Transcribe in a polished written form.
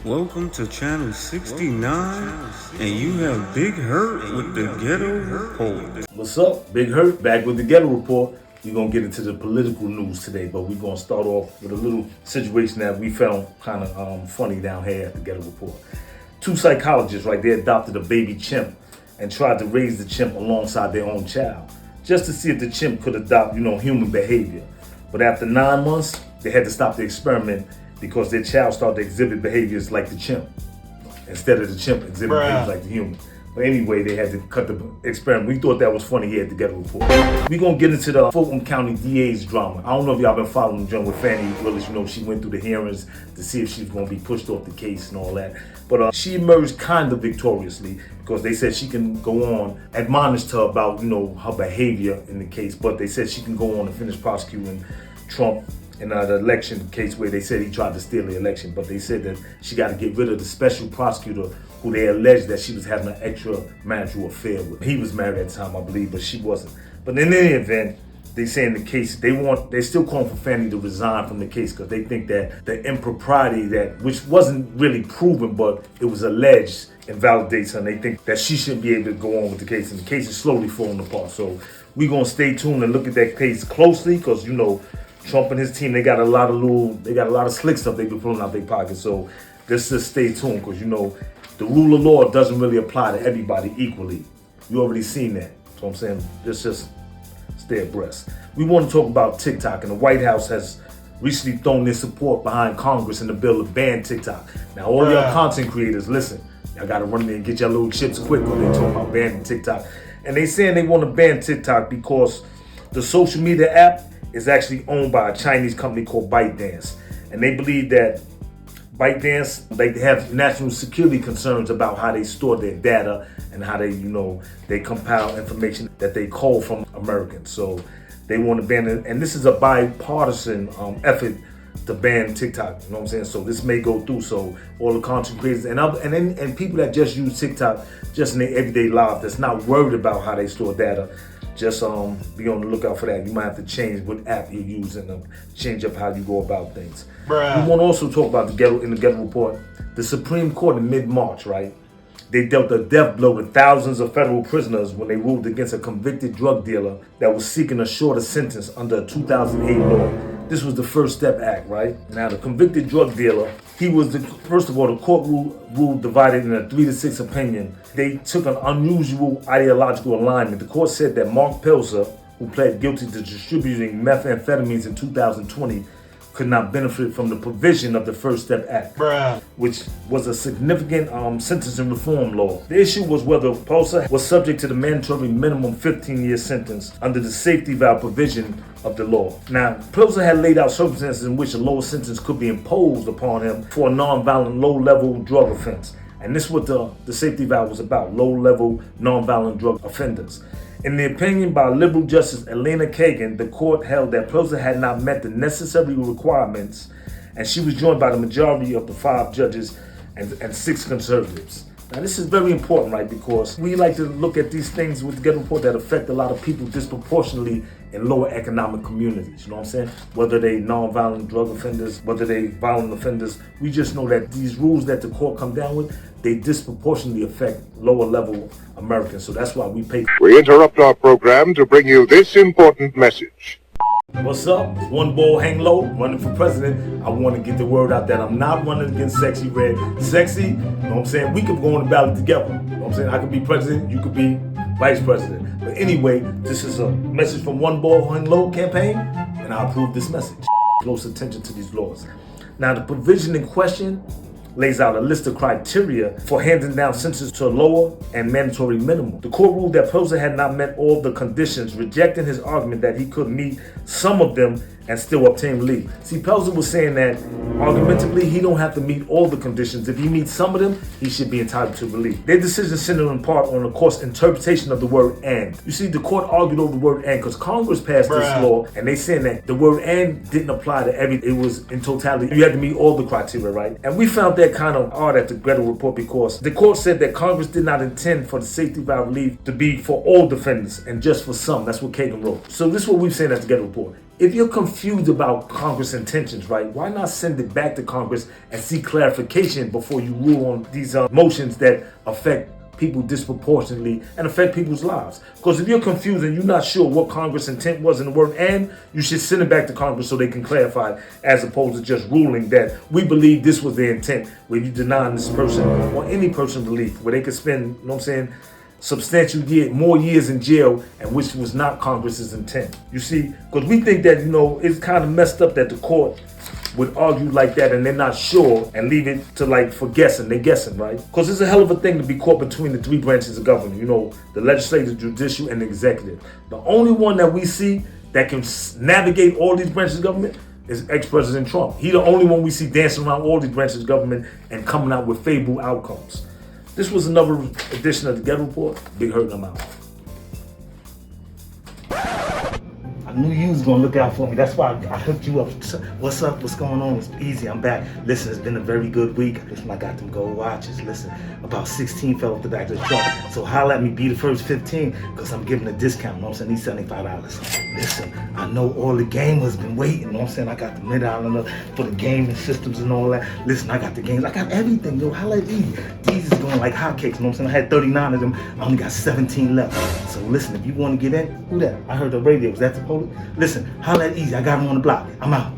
Welcome to channel 69, and you have Big Hurt with the Ghetto Report. What's up? Big Hurt back with the Ghetto Report. We're going to get into the political news today, but we're going to start off with a little situation that we found kind of funny down here at the Ghetto Report. Two psychologists, right, they adopted a baby chimp and tried to raise the chimp alongside their own child, just to see if the chimp could adopt, human behavior. But after 9 months, they had to stop the experiment because their child started to exhibit behaviors like the chimp, instead of the chimp exhibiting behaviors like the human. But anyway, they had to cut the experiment. We thought that was funny here at the Ghetto Report. We're going to get into the Fulton County DA's drama. I don't know if y'all been following John with Fannie Willis. She went through the hearings to see if she was going to be pushed off the case and all that. But she emerged kind of victoriously because they said she can go on, admonished her about, her behavior in the case. But they said she can go on and finish prosecuting Trump in the election case where they said he tried to steal the election. But they said that she got to get rid of the special prosecutor who they alleged that she was having an extramarital affair with. He was married at the time, I believe, but she wasn't. But in any event, they say in the case, they're still calling for Fannie to resign from the case because they think that the impropriety which wasn't really proven, but it was alleged, invalidates her, and they think that she shouldn't be able to go on with the case, and the case is slowly falling apart. So we're going to stay tuned and look at that case closely because, Trump and his team, they got a lot of slick stuff they be pulling out their pockets. So let's just stay tuned because, the rule of law doesn't really apply to everybody equally. You already seen that. So I'm saying, let's just stay abreast. We want to talk about TikTok, and the White House has recently thrown their support behind Congress in the bill to ban TikTok. Now, all y'all content creators, listen, y'all got to run there and get your little chips quick when they talk about banning TikTok. And they saying they want to ban TikTok because the social media app is actually owned by a Chinese company called ByteDance. And they believe that ByteDance, they have national security concerns about how they store their data and how they, they compile information that they call from Americans. So they want to ban it. And this is a bipartisan effort to ban TikTok. You know what I'm saying? So this may go through. So all the content creators and people that just use TikTok just in their everyday life, that's not worried about how they store data, just be on the lookout for that. You might have to change what app you're using, change up how you go about things. We want to also talk about in the Ghetto Report, the Supreme Court in mid-March, right? They dealt a death blow to thousands of federal prisoners when they ruled against a convicted drug dealer that was seeking a shorter sentence under a 2008 law. This was the First Step Act, right? Now, the convicted drug dealer, first of all, the court ruled divided in a 3-6 opinion. They took an unusual ideological alignment. The court said that Mark Pelzer, who pled guilty to distributing methamphetamines in 2020, could not benefit from the provision of the First Step Act, which was a significant sentencing reform law. The issue was whether Pelzer was subject to the mandatory minimum 15-year sentence under the safety valve provision of the law. Now, Pelzer had laid out circumstances in which a lower sentence could be imposed upon him for a non-violent, low-level drug offense. And this is what the safety valve was about, low-level, non-violent drug offenders. In the opinion by liberal Justice Elena Kagan, the court held that Pelzer had not met the necessary requirements, and she was joined by the majority of the 5 judges and 6 conservatives. Now, this is very important, right? Because we like to look at these things with the Ghetto Report that affect a lot of people disproportionately in lower economic communities. You know what I'm saying? Whether they non-violent drug offenders, whether they violent offenders, we just know that these rules that the court come down with, they disproportionately affect lower level Americans. So that's why we pay. We interrupt our program to bring you this important message. What's up? It's One Ball Hang Low, running for president. I want to get the word out that I'm not running against Sexy Red. Sexy, you know what I'm saying? We could go on the ballot together. You know what I'm saying? I could be president, you could be vice president. But anyway, this is a message from One Ball Hang Low campaign, and I approve this message. Close attention to these laws. Now, the provision in question lays out a list of criteria for handing down sentences to a lower and mandatory minimum. The court ruled that Pelzer had not met all the conditions, rejecting his argument that he could meet some of them and still obtain relief. See, Pelzer was saying that argumentatively he don't have to meet all the conditions. If he meets some of them, he should be entitled to relief. Their decision centered in part on the court's interpretation of the word "and." You see, the court argued over the word "and" because Congress passed this law, and they saying that the word "and" didn't apply to everything. It was in totality. You had to meet all the criteria, right? And we found that kind of odd at the Ghetto Report because the court said that Congress did not intend for the safety valve relief to be for all defendants and just for some. That's what Kagan wrote. So this is what we've seen at the Ghetto Report. if you're confused about Congress intentions, right, why not send it back to Congress and seek clarification before you rule on these motions that affect people disproportionately and affect people's lives? Because if you're confused and you're not sure what Congress intent was in the word "and," you should send it back to Congress so they can clarify it, as opposed to just ruling that we believe this was their intent, where you deny this person or any person relief, where they could spend, you know what I'm saying, substantial more years in jail, and which was not Congress's intent. You see, because we think that, you know, it's kind of messed up that the court would argue like that and they're not sure and leave it to like for guessing. They're guessing, right? Because it's a hell of a thing to be caught between the three branches of government, you know, the legislative, judicial, and the executive. The only one that we see that can navigate all these branches of government is ex-President Trump. He the only one we see dancing around all these branches of government and coming out with favorable outcomes. This was another edition of the Ghetto Report. Big Hurt, I'm out. I knew you was gonna look out for me. That's why I hooked you up. What's up? What's going on? It's easy. I'm back. Listen, it's been a very good week. Listen, I got them gold watches. Listen, about 16 fell off the back of the truck. So holla at me, be the first 15, because I'm giving a discount. You know what I'm saying? These $75. Listen, I know all the gamers been waiting. You know what I'm saying? I got the Mid-Island for the gaming systems and all that. Listen, I got the games. I got everything. Yo, holla at these. These is going like hotcakes. You know what I'm saying? I had 39 of them. I only got 17 left. So listen, if you want to get in, who that? I heard the radio. Was that the police? Listen, holla at Easy. I got him on the block. I'm out.